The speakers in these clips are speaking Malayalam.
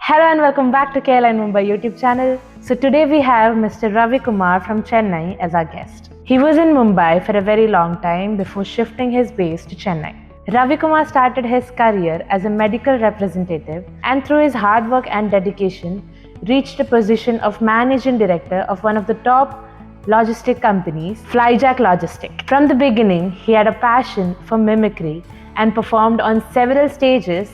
Hello and welcome back to KLN Mumbai YouTube channel. So today we have Mr. Ravi Kumar from Chennai as our guest. He was in Mumbai for a very long time before shifting his base to Chennai. Ravi Kumar started his career as a medical representative and through his hard work and dedication reached a position of managing director of one of the top logistic companies, Flyjack Logistic. From the beginning, he had a passion for mimicry and performed on several stages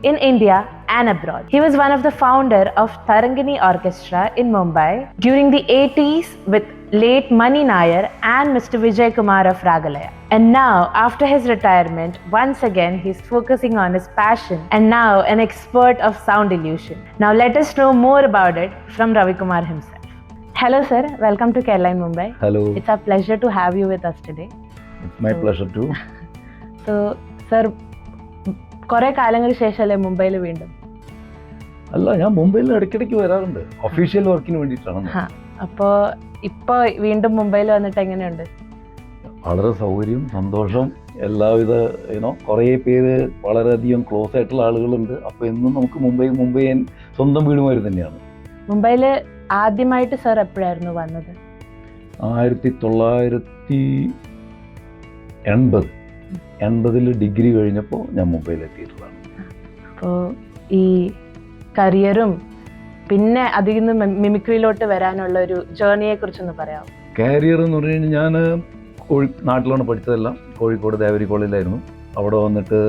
in India and abroad. He was one of the founder of Tarangini Orchestra in Mumbai during the 80s with late Mani Nair and Mr. Vijay Kumar of Ragalaya. And now, after his retirement, once again he's focusing on his passion and now an expert of sound illusion. Now let us know more about it from Ravi Kumar himself. Hello sir, welcome to Kerala in Mumbai. Hello. It's a pleasure to have you with us today. It's my pleasure too. So, sir, കുറെ കാലങ്ങൾക്ക് ശേഷമല്ലേ മുംബൈയിൽ വീണ്ടും? അല്ല, ഞാൻ മുംബൈയിൽ ഇടയ്ക്കിടയ്ക്ക് വരാറുണ്ട്, ഒഫീഷ്യൽ വർക്കിന് വേണ്ടിയിട്ടാണ്. അപ്പോൾ ഇപ്പോൾ വീണ്ടും മുംബൈയിൽ വന്നിട്ട് എങ്ങനെയുണ്ട്? വളരെ സൗകര്യം, സന്തോഷം, എല്ലാവിധ കുറേ പേര് വളരെയധികം ക്ലോസ് ആയിട്ടുള്ള ആളുകളുണ്ട്. അപ്പോൾ എന്നും നമുക്ക് മുംബൈ സ്വന്തം വീടുമാതിരി തന്നെയാണ്. മുംബൈയിൽ ആദ്യമായിട്ട് സർ എപ്പോഴായിരുന്നു വന്നത്? 1980 ഡിഗ്രി കഴിഞ്ഞപ്പോൾ ഞാൻ മുംബൈയിലെത്തിയിട്ടുള്ളതാണ്. അപ്പോൾ ഈ കരിയറും പിന്നെ അതിൽ നിന്ന് മിമിക്രിയിലോട്ട് വരാനുള്ള ഒരു ജേർണിയെ കുറിച്ചൊന്ന് പറയാമോ? കാരിയർ എന്ന് പറഞ്ഞു കഴിഞ്ഞാൽ ഞാൻ നാട്ടിലാണ് പഠിച്ചതെല്ലാം. കോഴിക്കോട് ദേവരി കോളേജിലായിരുന്നു. അവിടെ വന്നിട്ട്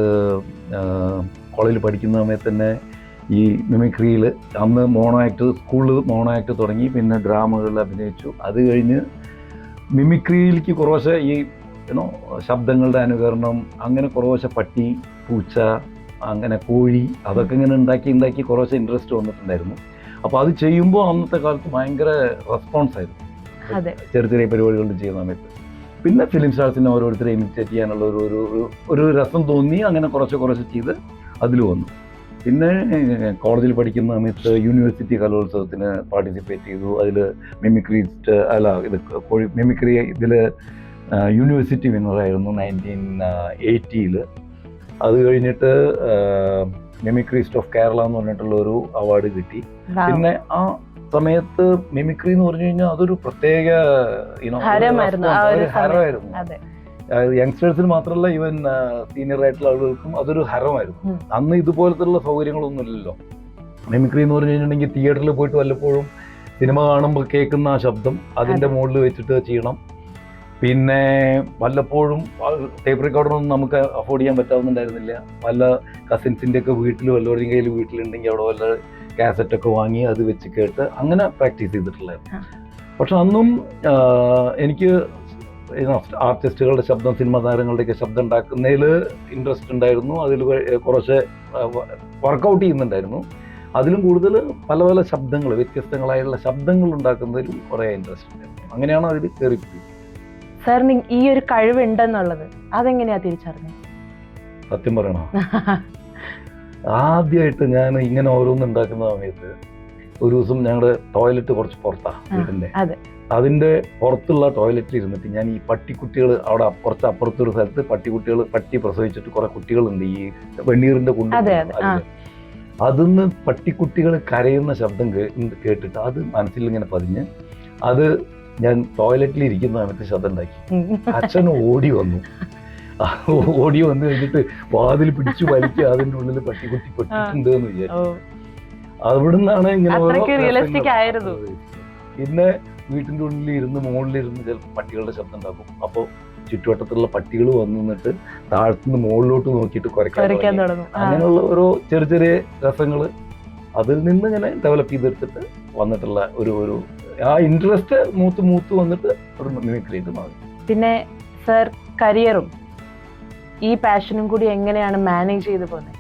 കോളേജിൽ പഠിക്കുന്ന സമയത്ത് തന്നെ ഈ മിമിക്രിയിൽ അന്ന് സ്കൂളിൽ മോണോ ആക്ട് തുടങ്ങി, പിന്നെ ഡ്രാമകളിൽ അഭിനയിച്ചു. അത് കഴിഞ്ഞ് മിമിക്രിയിലേക്ക് കുറേശ്ശെ ഈ ശബ്ദങ്ങളുടെ അനുകരണം, അങ്ങനെ കുറേശ്ശെ പട്ടി, പൂച്ച, അങ്ങനെ കോഴി, അതൊക്കെ ഇങ്ങനെ ഉണ്ടാക്കി കുറേശ്ശെ ഇൻട്രസ്റ്റ് വന്നിട്ടുണ്ടായിരുന്നു. അപ്പോൾ അത് ചെയ്യുമ്പോൾ അന്നത്തെ കാലത്ത് ഭയങ്കര റെസ്പോൺസായിരുന്നു ചെറിയ പരിപാടികൾ ചെയ്യുന്ന സമയത്ത്. പിന്നെ ഫിലിം സ്റ്റാർസിനെ ഓരോരുത്തരെ ഇമിറ്റേറ്റ് ചെയ്യാനുള്ള ഒരു രസം തോന്നി, അങ്ങനെ കുറച്ച് ചെയ്ത് അതിൽ വന്നു. പിന്നെ കോളേജിൽ പഠിക്കുന്ന സമയത്ത് യൂണിവേഴ്സിറ്റി കലോത്സവത്തിന് പാർട്ടിസിപ്പേറ്റ് ചെയ്തു. അതിൽ മിമിക്രി ഇതിൽ യൂണിവേഴ്സിറ്റി വിന്നറായിരുന്നു 1980. അത് കഴിഞ്ഞിട്ട് മിമിക്രിസ്റ്റ് ഓഫ് കേരള എന്ന് പറഞ്ഞിട്ടുള്ള ഒരു അവാർഡ് കിട്ടി. പിന്നെ ആ സമയത്ത് മിമിക്രി എന്ന് പറഞ്ഞു കഴിഞ്ഞാൽ അതൊരു പ്രത്യേക ഹരമായിരുന്നു. യങ്സ്റ്റേഴ്സിന് മാത്രമല്ല, ഈവൻ സീനിയർ ആയിട്ടുള്ള ആളുകൾക്കും അതൊരു ഹരമായിരുന്നു. അന്ന് ഇതുപോലത്തുള്ള സൗകര്യങ്ങളൊന്നും ഇല്ലല്ലോ. മിമിക്രി എന്ന് പറഞ്ഞു കഴിഞ്ഞിട്ടുണ്ടെങ്കിൽ തിയേറ്ററിൽ പോയിട്ട് വല്ലപ്പോഴും സിനിമ കാണുമ്പോൾ കേൾക്കുന്ന ആ ശബ്ദം അതിൻ്റെ മുകളിൽ വെച്ചിട്ട് ചെയ്യണം. പിന്നെ വല്ലപ്പോഴും ടേപ്പ് റെക്കോർഡറൊന്നും നമുക്ക് അഫോർഡ് ചെയ്യാൻ പറ്റാവുന്നുണ്ടായിരുന്നില്ല. പല കസിൻസിൻ്റെയൊക്കെ വല്ലവരുടെയും കയ്യിൽ വീട്ടിലുണ്ടെങ്കിൽ അവിടെ വല്ല കാസറ്റൊക്കെ വാങ്ങി അത് വെച്ച് കേട്ട് അങ്ങനെ പ്രാക്ടീസ് ചെയ്തിട്ടുള്ളായിരുന്നു. പക്ഷെ അന്നും എനിക്ക് ആർട്ടിസ്റ്റുകളുടെ ശബ്ദം, സിനിമാ താരങ്ങളുടെയൊക്കെ ശബ്ദം ഉണ്ടാക്കുന്നതിൽ ഇൻട്രസ്റ്റ് ഉണ്ടായിരുന്നു. അതിൽ കുറച്ച് വർക്കൗട്ട് ചെയ്യുന്നുണ്ടായിരുന്നു. അതിലും കൂടുതൽ പല ശബ്ദങ്ങൾ, വ്യത്യസ്തങ്ങളായുള്ള ശബ്ദങ്ങൾ ഉണ്ടാക്കുന്നതിലും കുറേ ഇൻട്രസ്റ്റ് ഉണ്ടായിരുന്നു. അങ്ങനെയാണ് അതിൽ കയറിപ്പോയി. സാറിന് ഈ ഒരു കഴിവുണ്ടെന്നുള്ളത് അതെങ്ങനെയാ തിരിച്ചറിഞ്ഞത്? സത്യം പറയണോ, ആദ്യമായിട്ട് ഞാൻ ഇങ്ങനെ ഓരോന്ന് ഉണ്ടാക്കുന്ന സമയത്ത് ഒരു ദിവസം ഞങ്ങളുടെ ടോയ്ലറ്റ് കുറച്ച് പുറത്താണ് വീടിൻ്റെ. അതിൻ്റെ പുറത്തുള്ള ടോയ്ലറ്റിൽ ഇരുന്നിട്ട് ഞാൻ ഈ പട്ടിക്കുട്ടികൾ, അവിടെ കുറച്ച് അപ്പുറത്തൊരു സ്ഥലത്ത് പട്ടി പ്രസവിച്ചിട്ട് കുറെ കുട്ടികളുണ്ട് ഈ വെണ്ണീറിൻ്റെ കൊണ്ട്. അതിന്ന് പട്ടിക്കുട്ടികൾ കരയുന്ന ശബ്ദം കേട്ടിട്ട് അത് മനസ്സിൽ ഇങ്ങനെ പതിഞ്ഞ് അത് ഞാൻ ടോയ്ലറ്റിൽ ഇരിക്കുന്ന സമയത്ത് ശബ്ദം ഉണ്ടാക്കി. അച്ഛൻ ഓടി വന്നു കഴിഞ്ഞിട്ട് വാതിൽ പിടിച്ചു വലിക്കുക, അതിൻ്റെ ഉള്ളിൽ പട്ടിക്കുട്ടി പെട്ടിട്ടുണ്ട് എന്ന് വിചാരിച്ചു. അവിടുന്നാണ് ഇങ്ങനെ. പിന്നെ വീട്ടിൻ്റെ ഉള്ളിൽ ഇരുന്ന് മുകളിലിരുന്ന് ചിലപ്പോൾ പട്ടികളുടെ ശബ്ദം ഉണ്ടാക്കും. അപ്പോൾ ചുറ്റുവട്ടത്തുള്ള പട്ടികൾ വന്നു നിന്നിട്ട് താഴത്തുനിന്ന് മുകളിലോട്ട് നോക്കിയിട്ട് കുരയ്ക്കാൻ തുടങ്ങും. അങ്ങനെയുള്ള ഓരോ ചെറിയ രസങ്ങൾ അതിൽ നിന്ന് ഇങ്ങനെ ഡെവലപ്പ് ചെയ്തെടുത്തിട്ട് വന്നിട്ടുള്ള ഒരു ആ ഇൻട്രസ്റ്റ് മൂത്ത് വന്നിട്ട് ഒരു മിമിക്രിയിട്ട് മാറി. പിന്നെ സർ കരിയറും ഈ പാഷനും കൂടി എങ്ങനെയാണ് മാനേജ് ചെയ്ത് പോകുന്നത്?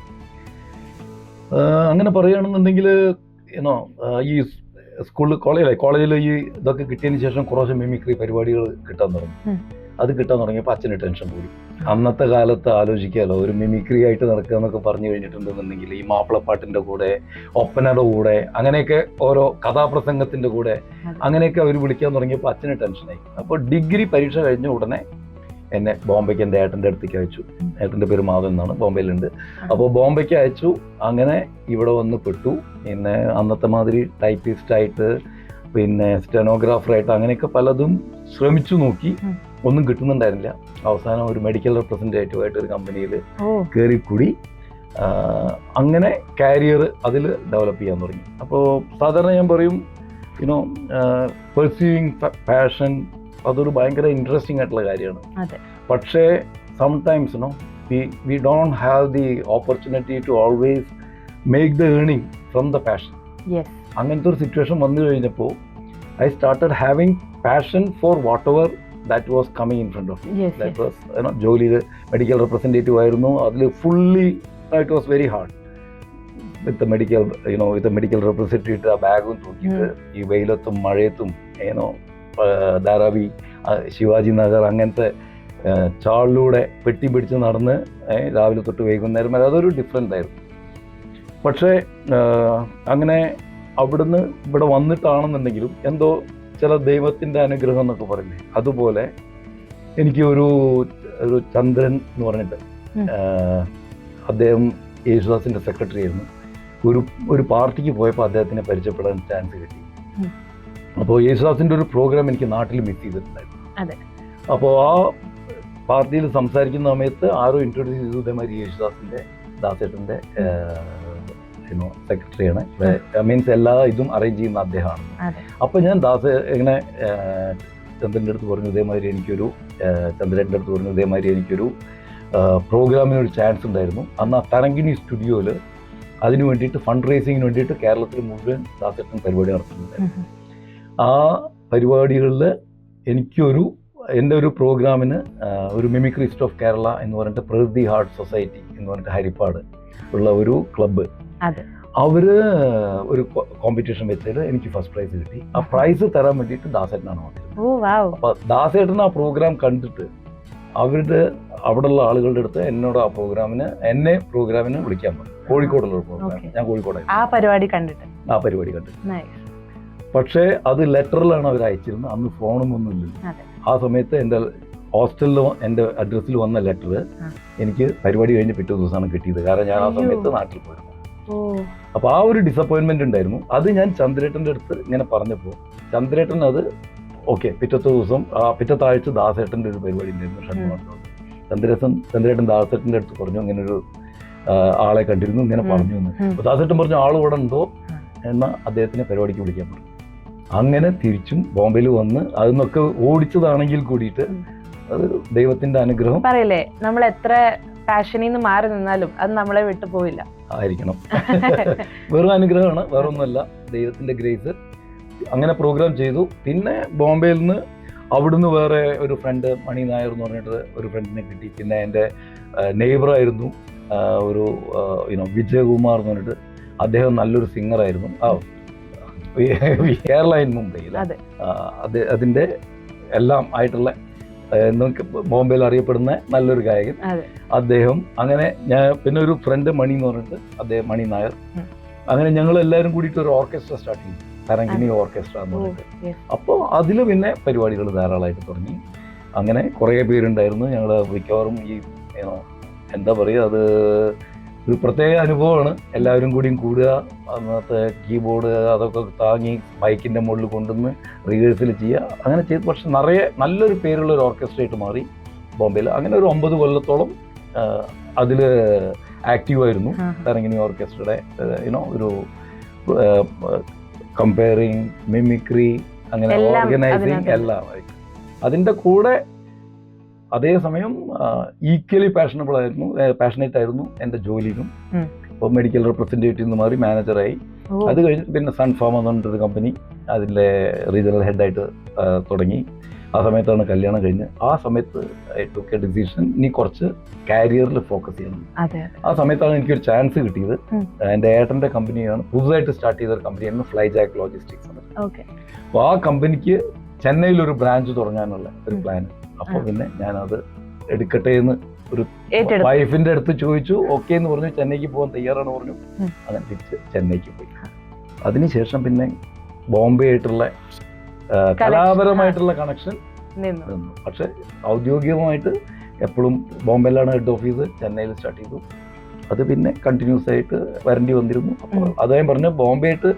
അങ്ങനെ പറയുകയാണെന്നുണ്ടെങ്കിൽ ഈ കോളേജിൽ ഈ ഇതൊക്കെ കിട്ടിയതിന് ശേഷം കുറച്ച് മിമിക്രി പരിപാടികൾ കിട്ടാൻ തുടങ്ങി. അത് കിട്ടാൻ തുടങ്ങിയപ്പോൾ അച്ഛന് ടെൻഷൻ കൂടി. അന്നത്തെ കാലത്ത് ആലോചിക്കാമല്ലോ, ഒരു മിമിക്രി ആയിട്ട് നടക്കുക എന്നൊക്കെ പറഞ്ഞു കഴിഞ്ഞിട്ടുണ്ടെന്നുണ്ടെങ്കിൽ ഈ മാപ്പിളപ്പാട്ടിൻ്റെ കൂടെ, ഒപ്പനയുടെ കൂടെ, അങ്ങനെയൊക്കെ ഓരോ കഥാപ്രസംഗത്തിൻ്റെ കൂടെ അങ്ങനെയൊക്കെ അവർ വിളിക്കാൻ തുടങ്ങിയപ്പോൾ അച്ഛന് ടെൻഷനായി. അപ്പോൾ ഡിഗ്രി പരീക്ഷ കഴിഞ്ഞ ഉടനെ എന്നെ ബോംബെക്ക് എൻ്റെ ഏട്ടൻ്റെ അടുത്തേക്ക് അയച്ചു. ഏട്ടൻ്റെ പേര് മാധവൻ എന്നാണ്, ബോംബെയിലുണ്ട്. അപ്പോൾ ബോംബെക്ക് അയച്ചു. അങ്ങനെ ഇവിടെ വന്ന് പെട്ടു. പിന്നെ അന്നത്തെ മാതിരി ടൈപ്പിസ്റ്റായിട്ട് പിന്നെ സ്റ്റെനോഗ്രാഫറായിട്ട് അങ്ങനെയൊക്കെ പലതും ശ്രമിച്ചു നോക്കി, ഒന്നും കിട്ടുന്നുണ്ടായിരുന്നില്ല. അവസാനം ഒരു മെഡിക്കൽ റെപ്രസെൻറ്റേറ്റീവായിട്ട് ഒരു കമ്പനിയിൽ കയറിക്കൂടി. അങ്ങനെ കാരിയർ അതിൽ ഡെവലപ്പ് ചെയ്യാൻ തുടങ്ങി. അപ്പോൾ സാധാരണ ഞാൻ പറയും, യുനോ പെർസ്യൂയിങ് പാഷൻ അതൊരു ഭയങ്കര ഇൻട്രസ്റ്റിംഗ് ആയിട്ടുള്ള കാര്യമാണ്. പക്ഷേ sometimes we don't have the opportunity to always make the earning from the passion. അങ്ങനത്തെ ഒരു സിറ്റുവേഷൻ വന്നു കഴിഞ്ഞപ്പോൾ I started having passion for whatever that was coming in front of me. That was ജോലിയിൽ മെഡിക്കൽ റെപ്രസെൻറ്റേറ്റീവ് ആയിരുന്നു. അതിൽ fully it was very hard with medical representative. ആ ബാഗും തൂക്കിയിട്ട് ഈ വെയിലത്തും മഴയത്തും ധാരാവി, ശിവാജി നഗർ അങ്ങനത്തെ ചാളിലൂടെ പെട്ടി പിടിച്ച് നടന്ന് രാവിലെ തൊട്ട് വൈകുന്നേരം വരെ അതൊരു ഡിഫറെൻ്റ് ആയിരുന്നു. പക്ഷേ അങ്ങനെ അവിടുന്ന് ഇവിടെ വന്നിട്ടാണെന്നുണ്ടെങ്കിലും എന്തോ ചില ദൈവത്തിൻ്റെ അനുഗ്രഹം എന്നൊക്കെ പറയില്ലേ, അതുപോലെ എനിക്ക് ഒരു ചന്ദ്രൻ എന്ന് പറഞ്ഞിട്ട് അദ്ദേഹം യേശുദാസിൻ്റെ സെക്രട്ടറി ആയിരുന്നു. ഒരു പാർട്ടിക്ക് പോയപ്പോൾ അദ്ദേഹത്തിനെ പരിചയപ്പെടാൻ ചാൻസ് കിട്ടി. അപ്പോൾ യേശുദാസിൻ്റെ ഒരു പ്രോഗ്രാം എനിക്ക് നാട്ടിൽ മിസ് ചെയ്തിട്ടുണ്ടായിരുന്നു. അപ്പോൾ ആ പാർട്ടിയിൽ സംസാരിക്കുന്ന സമയത്ത് ആരോ ഇൻട്രൊഡ്യൂസ് ചെയ്തു, ഇതേമാതിരി യേശുദാസിൻ്റെ ദാസേട്ടൻ്റെ സെക്രട്ടറിയാണ്, മീൻസ് എല്ലാ ഇതും അറേഞ്ച് ചെയ്യുന്ന അദ്ദേഹമാണ്. അപ്പോൾ ഞാൻ ഇങ്ങനെ ചന്ദ്രൻ്റെ അടുത്ത് പറഞ്ഞു, ഇതേമാതിരി എനിക്കൊരു ചന്ദ്രൻ്റെ അടുത്ത് പറഞ്ഞു ഇതേമാതിരി എനിക്കൊരു പ്രോഗ്രാമിനൊരു ചാൻസ് ഉണ്ടായിരുന്നു. അന്ന് ആ തരങ്കിണി സ്റ്റുഡിയോയിൽ അതിന് വേണ്ടിയിട്ട് ഫണ്ട് റേസിങ്ങിന് വേണ്ടിയിട്ട് കേരളത്തിൽ മുഴുവൻ ദാസേട്ടൻ പരിപാടി നടത്തുന്നുണ്ടായിരുന്നു. ആ പരിപാടികളിൽ എൻ്റെ ഒരു പ്രോഗ്രാമിന് ഒരു മിമിക്രിസ്റ്റ് ഓഫ് കേരള എന്ന് പറഞ്ഞിട്ട് പ്രകൃതി ഹാർട്ട് സൊസൈറ്റി എന്ന് പറഞ്ഞിട്ട് ഹരിപ്പാട് ഉള്ള ഒരു ക്ലബ്ബ്, അവർ ഒരു കോമ്പറ്റീഷൻ വെച്ചതിൽ എനിക്ക് ഫസ്റ്റ് പ്രൈസ് കിട്ടി. ആ പ്രൈസ് തരാൻ വേണ്ടിയിട്ട് ദാസേട്ടനാണ് വന്നത്. അപ്പോൾ ദാസേട്ടൻ ആ പ്രോഗ്രാം കണ്ടിട്ട് അവിടെയുള്ള ആളുകളുടെ അടുത്ത് എന്നോട് എന്നെ പ്രോഗ്രാമിന് വിളിക്കാൻ പറഞ്ഞു. കോഴിക്കോടുള്ള ഒരു പ്രോഗ്രാം, ഞാൻ കോഴിക്കോടായിരുന്നു. ആ പരിപാടി കണ്ടിട്ട് പക്ഷേ അത് ലെറ്ററിലാണ് അവർ അയച്ചിരുന്നത്. അന്ന് ഫോണും ഒന്നുമില്ല. ആ സമയത്ത് എൻ്റെ ഹോസ്റ്റലിൽ എൻ്റെ അഡ്രസ്സിൽ വന്ന ലെറ്റർ എനിക്ക് പരിപാടി കഴിഞ്ഞ് പിറ്റേ ദിവസമാണ് കിട്ടിയത്. കാരണം ഞാൻ ആ സമയത്ത് നാട്ടിൽ പോയിരുന്നു. അപ്പോൾ ആ ഒരു ഡിസപ്പോയിൻമെൻ്റ് ഉണ്ടായിരുന്നു. അത് ഞാൻ ചന്ദ്രേട്ടൻ്റെ അടുത്ത് ഇങ്ങനെ പറഞ്ഞപ്പോൾ ചന്ദ്രേട്ടൻ അത് ഓക്കെ. പിറ്റത്തെ ആഴ്ച ദാസേട്ടൻ്റെ ഒരു പരിപാടി ഉണ്ടായിരുന്നു ഷൺമുഖം. ചന്ദ്രേട്ടൻ ദാസേട്ടൻ്റെ അടുത്ത് പറഞ്ഞു, ഇങ്ങനെ ഒരു ആളെ കണ്ടിരുന്നു, ഇങ്ങനെ പറഞ്ഞു എന്ന്. അപ്പോൾ ദാസേട്ടൻ പറഞ്ഞു ആൾ ഇവിടെ ഉണ്ടോ എന്നാൽ അദ്ദേഹത്തിനെ പരിപാടിക്ക് വിളിക്കാൻ പറഞ്ഞു. അങ്ങനെ തിരിച്ചും ബോംബെയിൽ വന്ന് അതിന്നൊക്കെ ഓടിച്ചതാണെങ്കിൽ കൂടിയിട്ട് അത് ദൈവത്തിന്റെ അനുഗ്രഹം. പറയില്ലേ, നമ്മൾ എത്ര പാഷനിൽ നിന്ന് മാറി നിന്നാലും അത് നമ്മളെ വിട്ടു പോയില്ല ആയിരിക്കണം. വെറും അനുഗ്രഹമാണ്, വേറെ ഒന്നുമല്ല, ദൈവത്തിന്റെ ഗ്രേസ്. അങ്ങനെ പ്രോഗ്രാം ചെയ്തു. പിന്നെ ബോംബെയിൽ നിന്ന് അവിടുന്ന് വേറെ ഒരു ഫ്രണ്ട് മണി നായർ എന്ന് പറഞ്ഞിട്ട് ഒരു ഫ്രണ്ടിനെ കിട്ടി. പിന്നെ എൻ്റെ നെയ്ബറായിരുന്നു ഒരു വിജയകുമാർ എന്ന് പറഞ്ഞിട്ട്, അദ്ദേഹം നല്ലൊരു സിംഗറായിരുന്നു. കേരള ഇൻ മുംബൈയിൽ അതിൻ്റെ എല്ലാം ആയിട്ടുള്ള ബോംബെയിൽ അറിയപ്പെടുന്ന നല്ലൊരു ഗായകൻ അദ്ദേഹം. അങ്ങനെ ഞാൻ പിന്നെ ഒരു ഫ്രണ്ട് മണി എന്ന് പറഞ്ഞിട്ട് അദ്ദേഹം മണി നായർ. അങ്ങനെ ഞങ്ങൾ എല്ലാവരും കൂടിയിട്ട് ഒരു ഓർക്കസ്ട്ര സ്റ്റാർട്ട് ചെയ്തു, തരങ്കിണി ഓർക്കസ്ട്ര എന്ന് പറഞ്ഞിട്ട്. അപ്പോൾ അതിൽ പിന്നെ പരിപാടികൾ ധാരാളമായിട്ട് തുടങ്ങി. അങ്ങനെ കുറേ പേരുണ്ടായിരുന്നു. ഞങ്ങൾ മിക്കവാറും ഈ എന്താ പറയുക, അത് ഒരു പ്രത്യേക അനുഭവമാണ്. എല്ലാവരും കൂടിയും കൂടുക, അന്നത്തെ കീബോർഡ് അതൊക്കെ താങ്ങി ബൈക്കിൻ്റെ മുകളിൽ കൊണ്ടുവന്ന് റിഹേഴ്സൽ ചെയ്യുക, അങ്ങനെ ചെയ്ത്. പക്ഷെ നല്ലൊരു പേരുള്ള ഒരു ഓർക്കസ്ട്രയായിട്ട് മാറി ബോംബെയിൽ. അങ്ങനെ ഒരു 9 കൊല്ലത്തോളം അതിൽ ആക്റ്റീവായിരുന്നു. തരങ്കിണി ഓർക്കസ്ട്രയുടെ ഒരു കമ്പയറിങ്, മിമിക്രി, അങ്ങനെ ഓർഗനൈസിങ് എല്ലാം. അതിൻ്റെ കൂടെ അതേസമയം ഈക്വലി പാഷനേറ്റ് ആയിരുന്നു എൻ്റെ ജോലിയിലും. ഇപ്പോൾ മെഡിക്കൽ റെപ്രസെൻറ്റേറ്റീവ് എന്ന് മാറി മാനേജറായി. അത് കഴിഞ്ഞിട്ട് പിന്നെ സൺഫാം എന്ന് പറഞ്ഞിട്ടൊരു കമ്പനി, അതിൻ്റെ റീജിയണൽ ഹെഡായിട്ട് തുടങ്ങി. ആ സമയത്താണ് കല്യാണം കഴിഞ്ഞ്. ആ സമയത്ത് ഐ ടുക്ക് എ ഡിസിഷൻ, ഇനി കുറച്ച് കാരിയറിൽ ഫോക്കസ് ചെയ്യണം. ആ സമയത്താണ് എനിക്കൊരു ചാൻസ് കിട്ടിയത്. എൻ്റെ ഏട്ടൻ്റെ കമ്പനിയാണ്, പുതുതായിട്ട് സ്റ്റാർട്ട് ചെയ്ത ഒരു കമ്പനിയായിരുന്നു ഫ്ലൈ ജാക്ക് ലോജിസ്റ്റിക്സ്. അപ്പോൾ ആ കമ്പനിക്ക് ചെന്നൈയിലൊരു ബ്രാഞ്ച് തുടങ്ങാനുള്ള ഒരു പ്ലാൻ. അപ്പോൾ പിന്നെ ഞാനത് എടുക്കട്ടെ എന്ന് ഒരു വൈഫിൻ്റെ അടുത്ത് ചോദിച്ചു. ഓക്കെ എന്ന് പറഞ്ഞു, ചെന്നൈക്ക് പോകാൻ തയ്യാറാണ് പറഞ്ഞു. അങ്ങനെ തിരിച്ച് ചെന്നൈക്ക് പോയി. അതിനുശേഷം പിന്നെ ബോംബെ ആയിട്ടുള്ള കലാപരമായിട്ടുള്ള കണക്ഷൻ നിന്നു. പക്ഷെ ഔദ്യോഗികമായിട്ട് എപ്പോഴും ബോംബെയിലാണ് ഹെഡ് ഓഫീസ്, ചെന്നൈയിൽ സ്റ്റാർട്ട് ചെയ്തു. അത് പിന്നെ കണ്ടിന്യൂസ് ആയിട്ട് വരേണ്ടി വന്നിരുന്നു. അപ്പോൾ അതായത് പറഞ്ഞ ബോംബെ ആയിട്ട്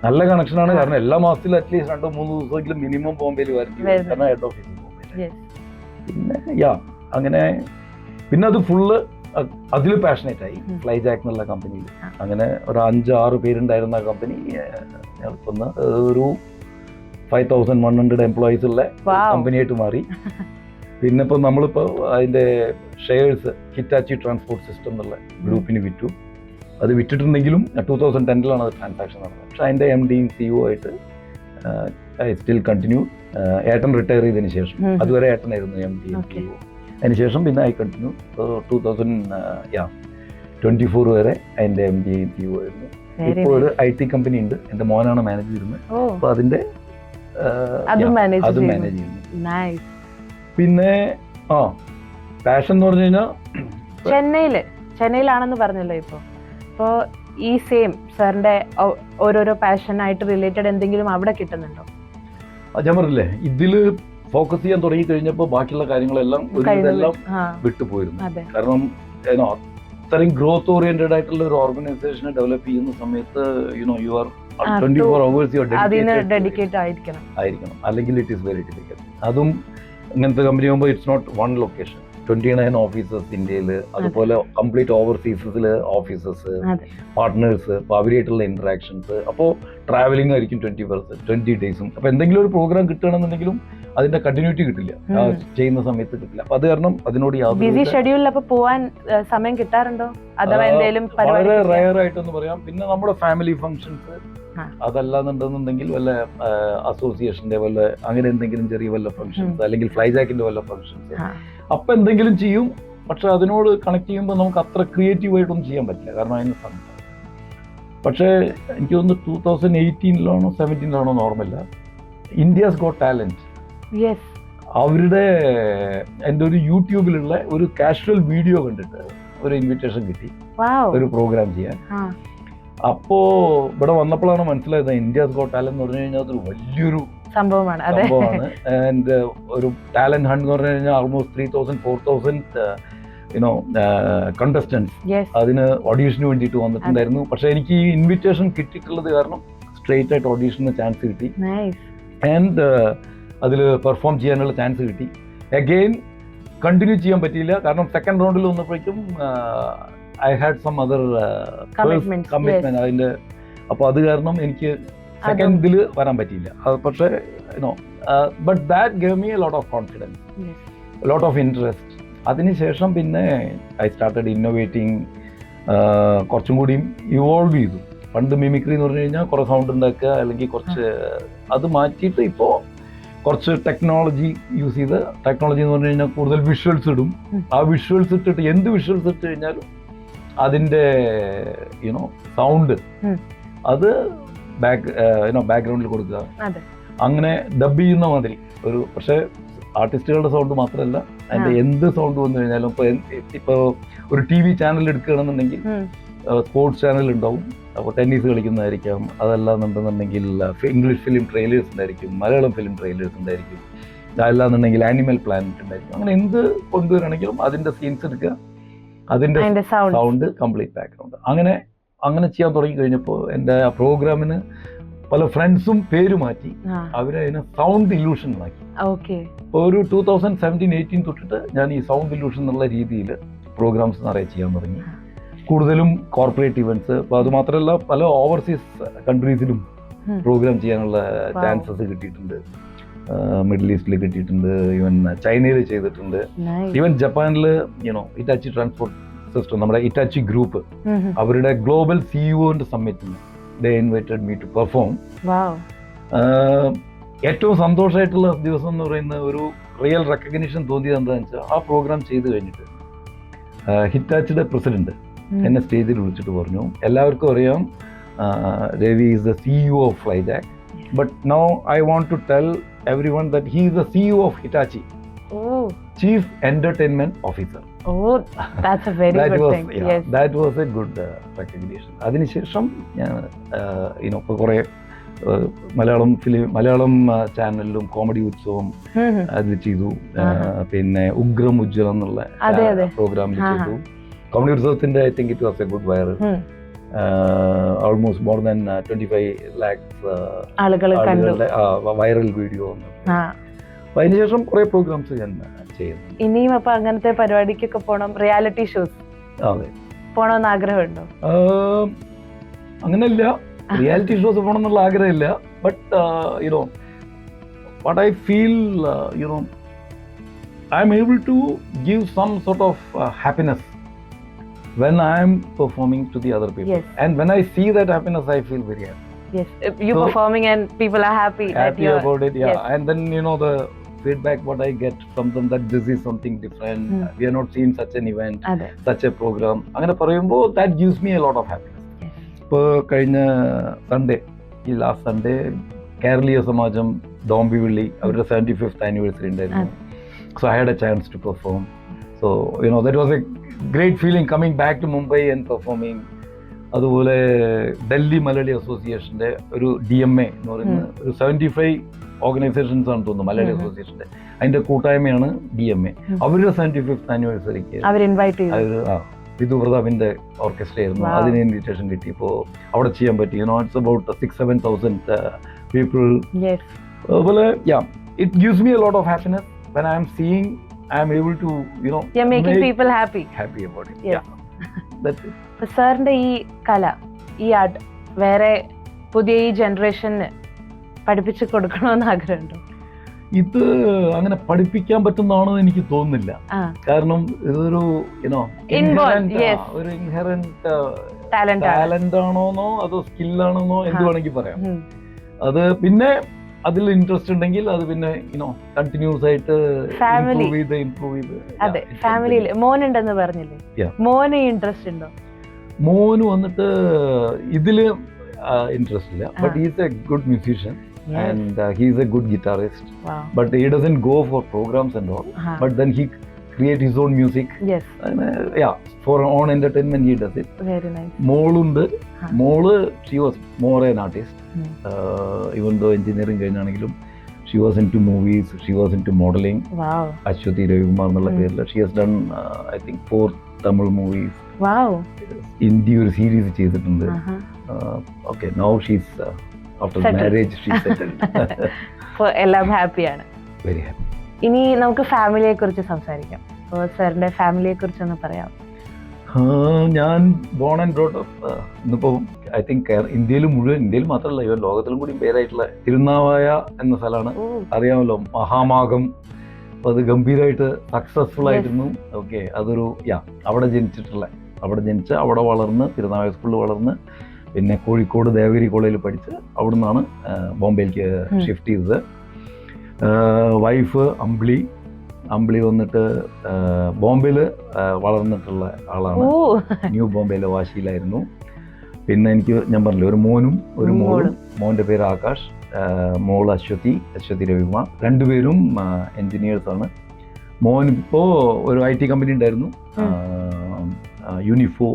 നല്ല കണക്ഷനാണ്. കാരണം എല്ലാ മാസത്തിലും അറ്റ്ലീസ്റ്റ് 2-3 ദിവസമെങ്കിലും മിനിമം ബോംബെയിൽ വരേണ്ടി വരും, കാരണം ഹെഡ് ഓഫീസ് ബോംബെയിൽ. പിന്നെ അങ്ങനെ പിന്നെ അത് ഫുള്ള് അതിൽ പാഷനേറ്റ് ആയി. ഫ്ലൈജാക്ക് എന്നുള്ള കമ്പനിയിൽ അങ്ങനെ ഒരു 5-6 പേരുണ്ടായിരുന്ന കമ്പനി ഞങ്ങൾക്കൊന്ന് ഒരു 5100 എംപ്ലോയീസ് ഉള്ള കമ്പനിയായിട്ട് മാറി. പിന്നെ ഇപ്പം നമ്മളിപ്പോൾ അതിൻ്റെ ഷെയർസ് ഹിറ്റാച്ചി ട്രാൻസ്പോർട്ട് സിസ്റ്റം എന്നുള്ള ഗ്രൂപ്പിന് വിറ്റു. അത് വിറ്റിട്ടുണ്ടെങ്കിലും 2010 അത് ട്രാൻസാക്ഷൻ നടന്നത്. പക്ഷെ അതിൻ്റെ MDയും CEO ആയിട്ട് ഐ സ്റ്റിൽ കണ്ടിന്യൂ. ഏട്ടൻ റിട്ടയർ ചെയ്തതിന് ശേഷം, അതുവരെ ഏട്ടനായിരുന്നു MDയും CEO. അതിനുശേഷം പിന്നെ ഐ കണ്ടിന്യൂ 2024 വരെ അതിൻ്റെ MDയും CEO ആയിരുന്നു. ഇപ്പോൾ ഒരു IT കമ്പനി ഉണ്ട്, എൻ്റെ മോനാണ് മാനേജ് ചെയ്യുന്നത്. അപ്പോൾ അതിൻ്റെ അത് മാനേജ് ചെയ്യുന്നു. പിന്നെ പാഷൻ എന്ന് പറഞ്ഞു കഴിഞ്ഞാൽ ചെന്നൈയിലാണെന്ന് പറഞ്ഞല്ലോ. ഇപ്പോൾ ഈ സെയിം സാറിന്റെ ഓരോരോ പാഷനായിട്ട് റിലേറ്റഡ് എന്തെങ്കിലും അവിടെ കിട്ടുന്നുണ്ടോ? ഞാൻ പറഞ്ഞില്ലേ, ഇതില് ഫോക്കസ് ചെയ്യാൻ തുടങ്ങി കഴിഞ്ഞപ്പോൾ ബാക്കിയുള്ള കാര്യങ്ങളെല്ലാം ഒരുവിധെല്ലാം വിട്ടുപോയിരുന്നു. കാരണം അത്രയും ഗ്രോത്ത് ഓറിയന്റഡ് ആയിട്ടുള്ള ഒരു ഓർഗനൈസേഷനെ ഡെവലപ്പ് ചെയ്യുന്ന സമയത്ത് യു ആർ 24 hours ഡെഡിക്കേറ്റ് ആയിരിക്കണം, അല്ലെങ്കിൽ ഇറ്റ് ഈസ് വെരി ഡിഫിക്കൽട്ട്. അതും ഇങ്ങനത്തെ കമ്പനി ആകുമ്പോൾ it's not one location, 29 officers ഇന്ത്യയിൽ, അതുപോലെ കംപ്ലീറ്റ് ഓവർസീസിൽ ഓഫീസേഴ്സ്, പാർട്ട്നേഴ്സ്, അപ്പോൾ അവരായിട്ടുള്ള ഇന്ററാക്ഷൻസ്. അപ്പോൾ ട്രാവലിംഗ് ആയിരിക്കും 20 ഡേയ്സും. അപ്പോൾ എന്തെങ്കിലും ഒരു പ്രോഗ്രാം കിട്ടുകയാണെന്നുണ്ടെങ്കിലും അതിന്റെ കണ്ടിന്യൂറ്റി കിട്ടില്ല, ചെയ്യുന്ന സമയത്ത് കിട്ടില്ല. അപ്പൊ അത് കാരണം അതിനോട് ബിസി ഷെഡ്യൂളിൽ പോവാൻ സമയം കിട്ടാറുണ്ടോ? വളരെ റയർ ആയിട്ടെന്ന് പറയാം. പിന്നെ നമ്മുടെ ഫാമിലി ഫംഗ്ഷൻസ്, അതല്ലാന്നുണ്ടെന്നുണ്ടെങ്കിൽ വല്ല അസോസിയേഷന്റെ വല്ല അങ്ങനെ എന്തെങ്കിലും ചെറിയ വല്ല ഫംഗ്ഷൻസ്, അല്ലെങ്കിൽ ഫ്ലൈജാക്കിന്റെ വല്ല ഫംഗ്ഷൻസ്, അപ്പൊ എന്തെങ്കിലും ചെയ്യും. പക്ഷെ അതിനോട് കണക്ട് ചെയ്യുമ്പോൾ നമുക്ക് അത്ര ക്രിയേറ്റീവ് ആയിട്ടൊന്നും ചെയ്യാൻ പറ്റില്ല, കാരണം അതിന് സമയം. പക്ഷേ എനിക്ക് തോന്നുന്നു 2018 17 ഓർമ്മയില്ല, ഇന്ത്യസ് ഗോട്ട് ടാലന്റ്, അവരുടെ എൻ്റെ ഒരു യൂട്യൂബിലുള്ള ഒരു കാഷ്വൽ വീഡിയോ കണ്ടിട്ട് ഒരു ഇൻവിറ്റേഷൻ കിട്ടി ഒരു പ്രോഗ്രാം ചെയ്യാൻ. അപ്പോ ഇവിടെ വന്നപ്പോഴാണ് മനസ്സിലായത് ഇന്ത്യസ് ഗോട്ട് ടാലന്റ് എന്ന് പറഞ്ഞു കഴിഞ്ഞാൽ അതൊരു വലിയൊരു സംഭവമാണ്. ആൻഡ് ഒരു ടാലന്റ് ഹണ്ട് എന്ന് പറഞ്ഞു കഴിഞ്ഞാൽ ആൾമോസ്റ്റ് 3000-4000 കണ്ടസ്റ്റൻസ് അതിന് ഓഡീഷന് വേണ്ടിയിട്ട് വന്നിട്ടുണ്ടായിരുന്നു. പക്ഷെ എനിക്ക് ഈ ഇൻവിറ്റേഷൻ കിട്ടിയിട്ടുള്ളത് കാരണം സ്ട്രെയിറ്റ് ആയിട്ട് ഓഡീഷന് ചാൻസ് കിട്ടി. ആൻഡ് അതിൽ പെർഫോം ചെയ്യാനുള്ള ചാൻസ് കിട്ടി. അഗെയിൻ കണ്ടിന്യൂ ചെയ്യാൻ പറ്റിയില്ല, കാരണം സെക്കൻഡ് റൗണ്ടിൽ വന്നപ്പോഴേക്കും I had some other commitment അതിൻ്റെ. അപ്പോൾ അത് കാരണം എനിക്ക് സെക്കൻഡിൽ വരാൻ പറ്റിയില്ല. പക്ഷേ but that gave me a lot of confidence, lot of interest. അതിനുശേഷം പിന്നെ ഐ സ്റ്റാർട്ടഡ് ഇന്നോവേറ്റിംഗ്, കുറച്ചും കൂടിയും ഇവോൾവ് ചെയ്തു. പണ്ട് മിമിക്രി എന്ന് പറഞ്ഞു കഴിഞ്ഞാൽ കുറേ സൗണ്ട് ഉണ്ടാക്കുക, അല്ലെങ്കിൽ കുറച്ച് അത് മാറ്റിയിട്ട് ഇപ്പോൾ കുറച്ച് ടെക്നോളജി യൂസ് ചെയ്ത്, ടെക്നോളജി എന്ന് പറഞ്ഞു കഴിഞ്ഞാൽ കൂടുതൽ വിഷ്വൽസ് ഇടും. ആ വിഷ്വൽസ് ഇട്ടിട്ട് എന്ത് വിഷ്വൽസ് ഇട്ട് കഴിഞ്ഞാലും അതിൻ്റെ സൗണ്ട് അത് ബാക്ക്ഗ്രൗണ്ടിൽ കൊടുക്കുക, അങ്ങനെ ഡബ് ചെയ്യുന്ന മാതിരി ഒരു. പക്ഷേ ആർട്ടിസ്റ്റുകളുടെ സൗണ്ട് മാത്രമല്ല, അതിൻ്റെ എന്ത് സൗണ്ട് വന്നു കഴിഞ്ഞാലും ഇപ്പോൾ ഒരു TV ചാനൽ എടുക്കുകയാണെന്നുണ്ടെങ്കിൽ സ്പോർട്സ് ചാനൽ ഉണ്ടാവും, അപ്പോൾ ടെന്നീസ് കളിക്കുന്നതായിരിക്കാം, അതല്ലാന്നുണ്ടെന്നുണ്ടെങ്കിൽ ഇംഗ്ലീഷ് ഫിലിം ട്രെയിലേഴ്സ് ഉണ്ടായിരിക്കും, മലയാളം ഫിലിം ട്രെയിലേഴ്സ് ഉണ്ടായിരിക്കും, അതല്ലാന്നുണ്ടെങ്കിൽ ആനിമൽ പ്ലാനറ്റ് ഉണ്ടായിരിക്കും. അങ്ങനെ എന്ത് കൊണ്ടുവരികയാണെങ്കിലും അതിൻ്റെ സീൻസ് എടുക്കുക, അതിൻ്റെ സൗണ്ട് കംപ്ലീറ്റ് ബാക്ക്ഗ്രൗണ്ട്. അങ്ങനെ ചെയ്യാൻ തുടങ്ങി കഴിഞ്ഞപ്പോൾ എൻ്റെ ആ പ്രോഗ്രാമിന് പല ഫ്രണ്ട്സും പേര് മാറ്റി, അവരതിനെ സൗണ്ട് ഇല്യൂഷൻ ആക്കി. ഒരു 2017-18 തൊട്ടിട്ട് ഞാൻ ഈ സൗണ്ട് ഇല്യൂഷൻ എന്നുള്ള രീതിയിൽ പ്രോഗ്രാംസ് നിറയെ ചെയ്യാൻ തുടങ്ങി. കൂടുതലും കോർപ്പറേറ്റ് ഇവന്റ്സ്. അപ്പോൾ അത് മാത്രമല്ല പല ഓവർസീസ് കൺട്രീസിലും പ്രോഗ്രാം ചെയ്യാനുള്ള ചാൻസസ് കിട്ടിയിട്ടുണ്ട്. മിഡിൽ ഈസ്റ്റിൽ കിട്ടിയിട്ടുണ്ട്, ഈവൻ ചൈനയിൽ ചെയ്തിട്ടുണ്ട്, ഈവൻ ജപ്പാനിൽ ഇറ്റാച്ചി ട്രാൻസ്പോർട്ട് സിസ്റ്റം, നമ്മുടെ ഇറ്റാച്ചി ഗ്രൂപ്പ്, അവരുടെ global CEO സമ്മിറ്റിന് they invited me to perform. ഏറ്റവും സന്തോഷമായിട്ടുള്ള ദിവസം എന്ന് പറയുന്ന ഒരു റിയൽ റെക്കഗ്നിഷൻ തോന്നിയത് എന്താണെന്ന് വെച്ചാൽ, ആ പ്രോഗ്രാം ചെയ്ത് കഴിഞ്ഞിട്ട് ഹിറ്റാച്ചിയുടെ പ്രസിഡന്റ് എന്നെ സ്റ്റേജിൽ വിളിച്ചിട്ട് പറഞ്ഞു, എല്ലാവർക്കും അറിയാം Ravi is the CEO of Flyjack, but now I want to tell everyone that he is the CEO of Hitachi, Chief Entertainment Officer. That's a very good thing. Yes, that was a good recognition. അതിനുശേഷം ഞാൻ ഇപ്പോൾ കുറേ മലയാളം ചാനലിലും കോമഡി ഉത്സവം അത് ചെയ്തു. പിന്നെ ഉഗ്രം ഉജ്ജ്വലം എന്നുള്ള പ്രോഗ്രാമിൽ ചെയ്തു. കോമഡി ഉത്സവത്തിന്റെ I think it was A good viral. Almost more than 25 lakhs ആളുകളുടെ വൈറൽ വീഡിയോ വന്നു. അതിനുശേഷം കുറെ പ്രോഗ്രാംസ് ഞാൻ ചെയ്യുന്നു. ഇനിയും അപ്പൊ അങ്ങനത്തെ പരിപാടിക്കൊക്കെ പോണം, റിയാലിറ്റി ഷോസ് പോണമെന്ന് ആഗ്രഹമുണ്ടോ? അങ്ങനെയല്ല, റിയാലിറ്റി ഷോസ് പോകണം എന്നുള്ള ആഗ്രഹമില്ല. But you know what I feel you know I am able to give some sort of happiness when I am performing to the other people. Yes. And when I see that happiness, I feel very happy. Yes, you performing and people are happy about it. Yeah. Yes. And then you know the feedback what I get from them, that this is something different. We have not seen such an event, such a program. അങ്ങനെ പറയുമ്പോൾ that gives me a lot of happiness. ഇപ്പോൾ കഴിഞ്ഞ സൺഡേ, ഈ ലാസ്റ്റ് സൺഡേ കേരളീയ സമാജം ഡോംബിവിള്ളി അവരുടെ 75th anniversary ഉണ്ടായിരുന്നു. So I had a chance to perform. So you know that was a great feeling coming back to Mumbai and performing. അതുപോലെ ഡൽഹി മലയാളി അസോസിയേഷൻ്റെ ഒരു DMA എന്ന് പറയുന്ന ഒരു 75 ഓർഗനൈസേഷൻസ് ആണ് തോന്നുന്നു മലയാളി അസോസിയേഷൻ്റെ, അതിൻ്റെ കൂട്ടായ്മയാണ് DMA. അവരുടെ 75th anniversary-ക്ക് വിധു പ്രതാപിന്റെ ഓർക്കസ്ട്ര ആയിരുന്നു. അതിന് ഇൻവിറ്റേഷൻ കിട്ടിയപ്പോൾ അവിടെ ചെയ്യാൻ പറ്റി. It's about 6,000-7,000 people. അതുപോലെ it gives me a lot of happiness when I am seeing I am able to, you know, you're making people happy about it. Yes. That's it. So സാറിന്റെ ഈ കല, ഈ ആർട്ട് വേറെ പുതിയ ഈ ജനറേഷന് പഠിപ്പിച്ചു കൊടുക്കണമെന്ന് ആഗ്രഹമുണ്ടോ? ഇത് അങ്ങനെ പഠിപ്പിക്കാൻ പറ്റുന്നതാണെന്ന് എനിക്ക് തോന്നുന്നില്ല. കാരണം ഇതൊരു ഒരു ഇൻഹെറന്റ് ടാലന്റ് ആണോന്നോ അതോ സ്കില്ലാണോന്നോ എന്ത് വേണമെങ്കിൽ പറയാം. അത് പിന്നെ അതിൽ ഇൻട്രസ്റ്റ് ഉണ്ടെങ്കിൽ അത് പിന്നെ കണ്ടിന്യൂസ് ആയിട്ട് ഇംപ്രൂവ് ചെയ്ത്. അതെ, ഫാമിലിയിൽ മോനുണ്ടെന്ന് പറഞ്ഞില്ലേ, മോന് ഇൻട്രസ്റ്റ് ഉണ്ടോ? മോന് വന്നിട്ട് ഇതില് ഇൻട്രസ്റ്റ് ഇല്ല. But he's A good musician and he's a good guitarist. Wow. But he doesn't go for programs and all. But then he create his own music. Yes. And, for own entertainment he does it. Very nice. Molu, she was more an artist. Even though engineering കഴിഞ്ഞാണെങ്കിലും she was into movies, she was into modeling. Wow. Ashwathi Ravikumar എന്നുള്ള പേരിൽ she has done I think 4 Tamil movies. Wow. Hindi ഒരു സീരീസ് ചെയ്തിട്ടുണ്ട്. Okay, now she's after marriage she settled. So എല്ലാം ഹാപ്പിയാണ്. Very happy. ഇനി നമുക്ക് ഫാമിലിയെ കുറിച്ച് സംസാരിക്കാം. അപ്പോൾ സാറിന്റെ ഫാമിലിയെ കുറിച്ച് ഒന്ന് പറയാം. ഞാൻ ബോൺ ആൻഡ് ബ്രോട്ട് അപ്പ് ഇന്നിപ്പോൾ ഐ തിങ്ക് ഇന്ത്യയിൽ മാത്രമല്ല ഇവൻ ലോകത്തിലും കൂടി പേരായിട്ടുള്ള തിരുനാവായ എന്ന സ്ഥലമാണ്. അറിയാമല്ലോ, മഹാമാഗം. അപ്പോൾ അത് ഗംഭീരമായിട്ട് സക്സസ്ഫുൾ ആയിരുന്നു. ഓക്കെ, അതൊരു അവിടെ ജനിച്ച് അവിടെ വളർന്ന് തിരുനാവായ സ്കൂളിൽ വളർന്ന് പിന്നെ കോഴിക്കോട് ദേവഗിരി കോളേജിൽ പഠിച്ച് അവിടെ നിന്നാണ് ബോംബെയിലേക്ക് ഷിഫ്റ്റ് ചെയ്തത്. വൈഫ് അമ്പിളി വന്നിട്ട് ബോംബെയിൽ വളർന്നിട്ടുള്ള ആളാണ്. ന്യൂ ബോംബെയിലെ വാശിയിലായിരുന്നു. പിന്നെ ഞാൻ പറഞ്ഞില്ല, ഒരു മോനും ഒരു മോളും. മോൻ്റെ പേര് ആകാശ്, മോൾ അശ്വതി രവികുമാർ. രണ്ടുപേരും എൻജിനീയേഴ്സാണ്. മോൻ ഇപ്പോൾ ഒരു IT കമ്പനി ഉണ്ടായിരുന്നു, യൂണിഫോ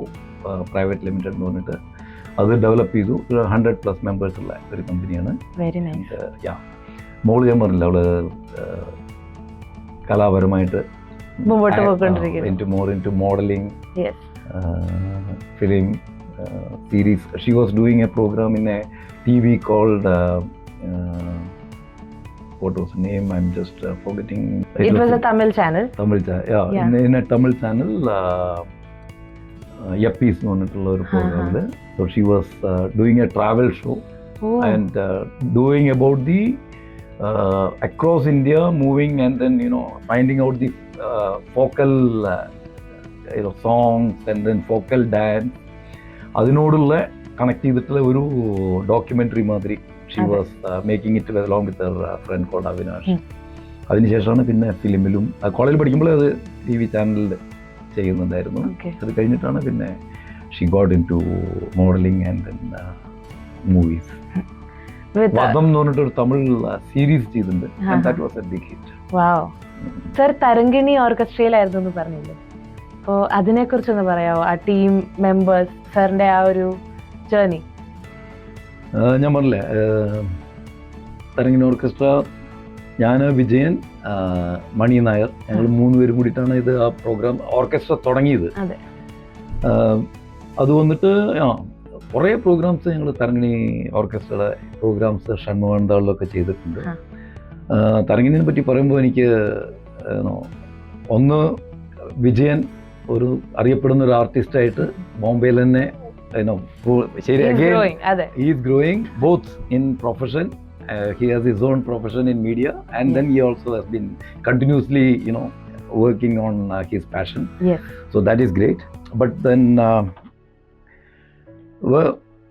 പ്രൈവറ്റ് ലിമിറ്റഡ് എന്ന് പറഞ്ഞിട്ട്. അത് ഡെവലപ്പ് ചെയ്തു. 100+ മെമ്പേഴ്സ് ഉള്ള ഒരു കമ്പനിയാണ്. മോള് ഞാൻ പറഞ്ഞില്ല, അവള് കലാപരമായിട്ട് into modeling, film, series. She was doing a program in a TV called what was the name? I'm just forgetting. It was a Tamil channel. In a Tamil channel. Yuppies എന്ന് പറഞ്ഞിട്ടുള്ള ഒരു പ്രോഗ്രാമിൽ. So she was doing a travel show and doing about the across India, moving and then finding out the focal songs and then focal dance. അതിനോടുള്ള കണക്ട് ചെയ്തിട്ടുള്ള ഒരു ഡോക്യുമെന്ററി മാതിരി she was making it along with her friend called Avinash. അതിനുശേഷമാണ് പിന്നെ ഫിലിമിലും കോളേജിൽ പഠിക്കുമ്പോൾ അത് TV ചാനലിൽ ചെയ്യുന്നുണ്ടായിരുന്നു. അത് കഴിഞ്ഞിട്ടാണ് പിന്നെ she got in to modelling and then movies. Vadham എന്ന് പറഞ്ഞിട്ടൊരു തമിഴ് സീരീസ് ചെയ്തിട്ടുണ്ട്. That was a big hit. Wow. Sir Tharangini ഓർക്കസ്ട്രയിലായിരുന്നു എന്ന് പറഞ്ഞില്ലേ, അപ്പോൾ അതിനെക്കുറിച്ചൊന്ന് പറയാമോ? ആ ടീം മെമ്പേഴ്സ്, സാറിൻ്റെ ആ ഒരു ജേർണി. ഞാൻ പറഞ്ഞില്ലേ, തരംഗിണി ഓർക്കസ്ട്ര, ഞാൻ, വിജയൻ, മണി നായർ, ഞങ്ങൾ 3 പേരും കൂടിയിട്ടാണ് ഇത് ആ പ്രോഗ്രാം ഓർക്കസ്ട്ര തുടങ്ങിയത്. അത് വന്നിട്ട് കുറേ പ്രോഗ്രാംസ് ഞങ്ങൾ തരംഗിണി ഓർക്കസ്ട്രയുടെ പ്രോഗ്രാംസ് ഷൺമുഖാനന്ദാളിലൊക്കെ ചെയ്തിട്ടുണ്ട്. തരംഗിണിനെ പറ്റി പറയുമ്പോൾ എനിക്ക് ഒന്ന്, വിജയൻ ഒരു അറിയപ്പെടുന്ന ഒരു ആർട്ടിസ്റ്റായിട്ട് ബോംബെയിൽ തന്നെ ശരി, he is growing both in profession. He has his own profession in media, and then he also has been continuously working on his passion. So that is great. But then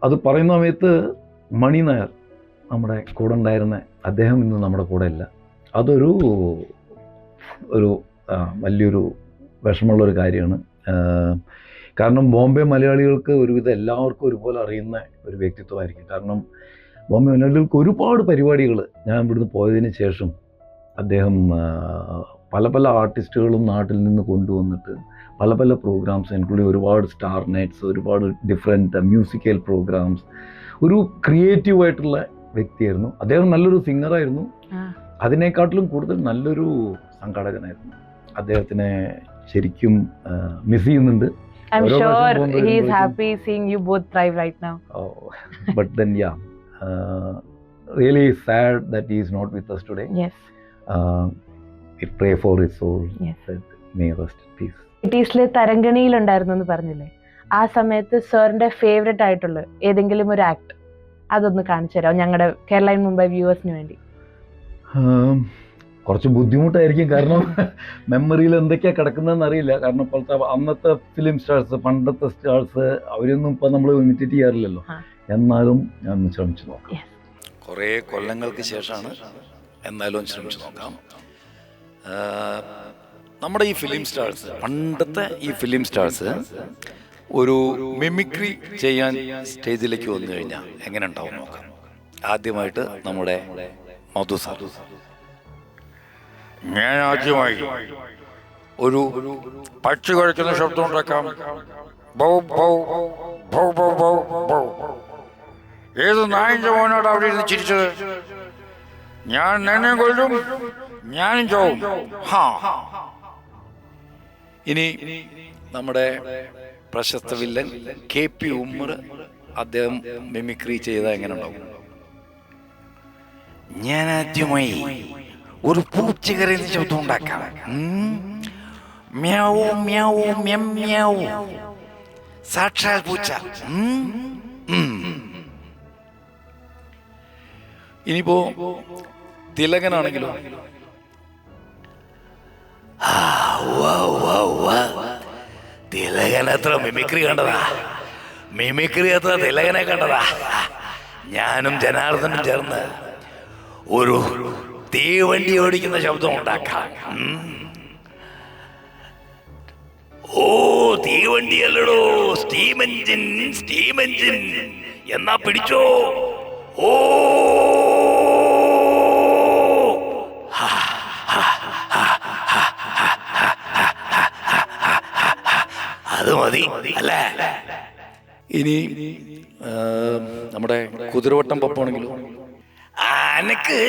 അത് പറയുന്ന സമയത്ത് മണി നായർ നമ്മുടെ കൂടെ ഉണ്ടായിരുന്ന അദ്ദേഹം ഇന്ന് നമ്മുടെ കൂടെ ഇല്ല. അതൊരു വലിയൊരു വിഷമമുള്ളൊരു കാര്യമാണ്. കാരണം ബോംബെ മലയാളികൾക്ക് ഒരുവിധം എല്ലാവർക്കും ഒരുപോലെ അറിയുന്ന ഒരു വ്യക്തിത്വമായിരിക്കും. കാരണം ബോംബെ മലയാളികൾക്ക് ഒരുപാട് പരിപാടികൾ ഞാൻ ഇവിടുന്ന് പോയതിന് ശേഷം അദ്ദേഹം പല പല ആർട്ടിസ്റ്റുകളും നാട്ടിൽ നിന്ന് കൊണ്ടുവന്നിട്ട് പല പല പ്രോഗ്രാംസ്, ഇൻക്ലൂഡിങ് ഒരുപാട് സ്റ്റാർ നൈറ്റ്സ്, ഒരുപാട് ഡിഫറെൻറ്റ് മ്യൂസിക്കൽ പ്രോഗ്രാംസ്, ഒരു ക്രിയേറ്റീവായിട്ടുള്ള വ്യക്തിയായിരുന്നു. അദ്ദേഹം നല്ലൊരു സിംഗറായിരുന്നു. അതിനേക്കാട്ടിലും കൂടുതൽ നല്ലൊരു സംഘാടകനായിരുന്നു. അദ്ദേഹത്തിനെ ശരിക്കും മിസ് ചെയ്യുന്നുണ്ട്. I'm sure he is happy seeing you both thrive right now. But then really sad that he is not with us today. Yes. We pray for his soul. Yes. That may rest in peace. ബ്രിട്ടീഷിൽ തരംഗിണിയിൽ ഉണ്ടായിരുന്നു എന്ന് പറഞ്ഞില്ലേ, ആ സമയത്ത് സാറിന്റെ ഫേവറേറ്റ് ആയിട്ടുള്ള ഏതെങ്കിലും ഒരു ആക്ട് അതൊന്ന് കാണിച്ചു തരാം ഞങ്ങളുടെ കേരള ഇൻ മുംബൈ വ്യൂവേഴ്സിന് വേണ്ടി. കുറച്ച് ബുദ്ധിമുട്ടായിരിക്കും, കാരണം മെമ്മറിയിൽ എന്തൊക്കെയാണ് കിടക്കുന്നതെന്ന് അറിയില്ല. കാരണം ഇപ്പോഴത്തെ അന്നത്തെ ഫിലിം സ്റ്റാർസ്, പണ്ടത്തെ സ്റ്റാർസ്, അവരൊന്നും ഇപ്പം നമ്മൾ ഇമിറ്റേറ്റ് ചെയ്യാറില്ലല്ലോ. എന്നാലും ഞാൻ ശ്രമിച്ചു നോക്കാം. കുറേ കൊല്ലങ്ങൾക്ക് ശേഷമാണ്, എന്നാലും ശ്രമിച്ചു നോക്കാം. നമ്മുടെ ഈ ഫിലിം സ്റ്റാർസ്, പണ്ടത്തെ ഈ ഫിലിം സ്റ്റാർസ് ഒരു മിമിക്രി ചെയ്യാൻ സ്റ്റേജിലേക്ക് വന്നു കഴിഞ്ഞാൽ എങ്ങനെ ഉണ്ടാവും നോക്കാം. ആദ്യമായിട്ട് നമ്മുടെ മധു സാർ, ഞാൻ ആദ്യമായി ഒരു പക്ഷി കഴിക്കുന്ന ശബ്ദം ഉണ്ടാക്കാം. Bow bow bow bow bow bow. ഏത് നായിൻ്റെ മോനോട് അവിടെ ഇരുന്ന് ചിരിച്ചത്? ഞാൻ നിന്നെ കൊല്ലും, ഞാനും ചോവും. ഇനി നമ്മുടെ പ്രശസ്ത വില്ലൻ KP ഉമ്മർ, അദ്ദേഹം മിമിക്രി ചെയ്താൽ എങ്ങനെ ഉണ്ടാവും? ഞാൻ ആദ്യമായി ഒരു പൂച്ച കരയുന്ന ശബ്ദം ഉണ്ടാക്കാം. മ്യാവൂ മ്യാവൂ മ്യാവൂ. സാക്ഷാൽ പൂച്ച. ഇനിയിപ്പോ തിലകനാണെങ്കിലോ, തിലകൻ എത്ര മിമിക്രി കണ്ടതാ, മിമിക്രി എത്ര തിലകനെ കണ്ടതാ. ഞാനും ജനാർദ്ദനും ചേർന്ന് ഒരു തീവണ്ടി ഓടിക്കുന്ന ശബ്ദം ഉണ്ടാക്കാം. ഓ തീവണ്ടി അല്ലടോ, സ്റ്റീം എഞ്ചിൻ, സ്റ്റീം എഞ്ചിൻ. എന്നാ പിടിച്ചോ. ഓ അത് മതി അല്ലേ? ഇനി നമ്മുടെ കുതിരവട്ടം പപ്പാണെങ്കിലോ, അനക്ക്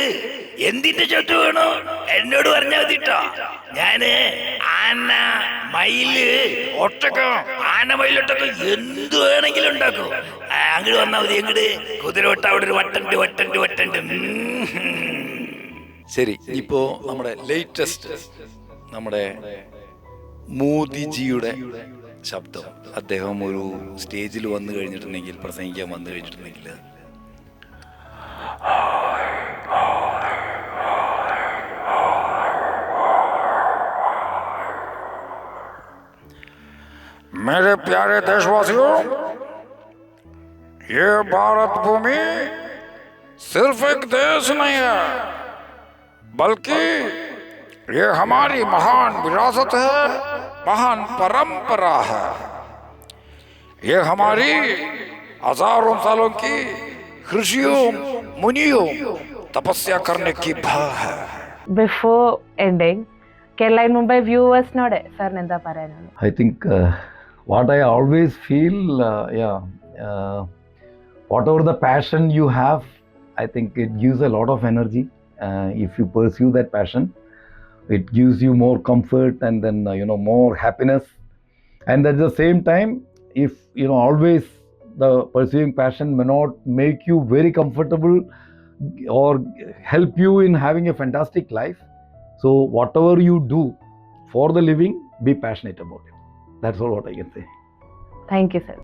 എന്തിന്റെ ചൊട്ട് വേണോ എന്നോട് പറഞ്ഞാൽ മതിട്ടോ. ഞാന് ആന, മയില്, ഒട്ടക്കം, ആന, മയിലൊട്ടക്കം എന്ത് വേണമെങ്കിലും ഉണ്ടാക്കും. അങ്ങോട്ട് വന്നാൽ മതി. അങ്ങോട്ട് കുതിരവട്ട അവിടെ ഒരു വട്ടണ്ട് വട്ടണ്ട് വട്ടണ്ട്. ശരി, ഇപ്പോ നമ്മുടെ ലേറ്റസ്റ്റ് നമ്മുടെ മോദിജിയുടെ ശബ്ദം, അദ്ദേഹം ഒരു സ്റ്റേജിൽ വന്നു കഴിഞ്ഞിട്ടുണ്ടെങ്കിൽ, പ്രസംഗിക്കാൻ വന്നു കഴിഞ്ഞിട്ടുണ്ടെങ്കിൽ, मेरे प्यारे देशवासियों, ये भारत भूमि सिर्फ एक देश नहीं है, बल्कि ये हमारी महान विरासत है, महान परंपरा है. ये हमारी हजारों सालों की ऋषियों मुनियों तपस्या करने की फल है. Before ending, Kerala in Mumbai viewers node sir എന്താ പറയാനുള്ളത്? I think what I always feel, whatever the passion you have, I think it gives a lot of energy. If you pursue that passion, it gives you more comfort and then more happiness. And at the same time, if always the pursuing passion may not make you very comfortable or help you in having a fantastic life, so whatever you do for the living, be passionate about it. That's all what I can say. Thank you, sir.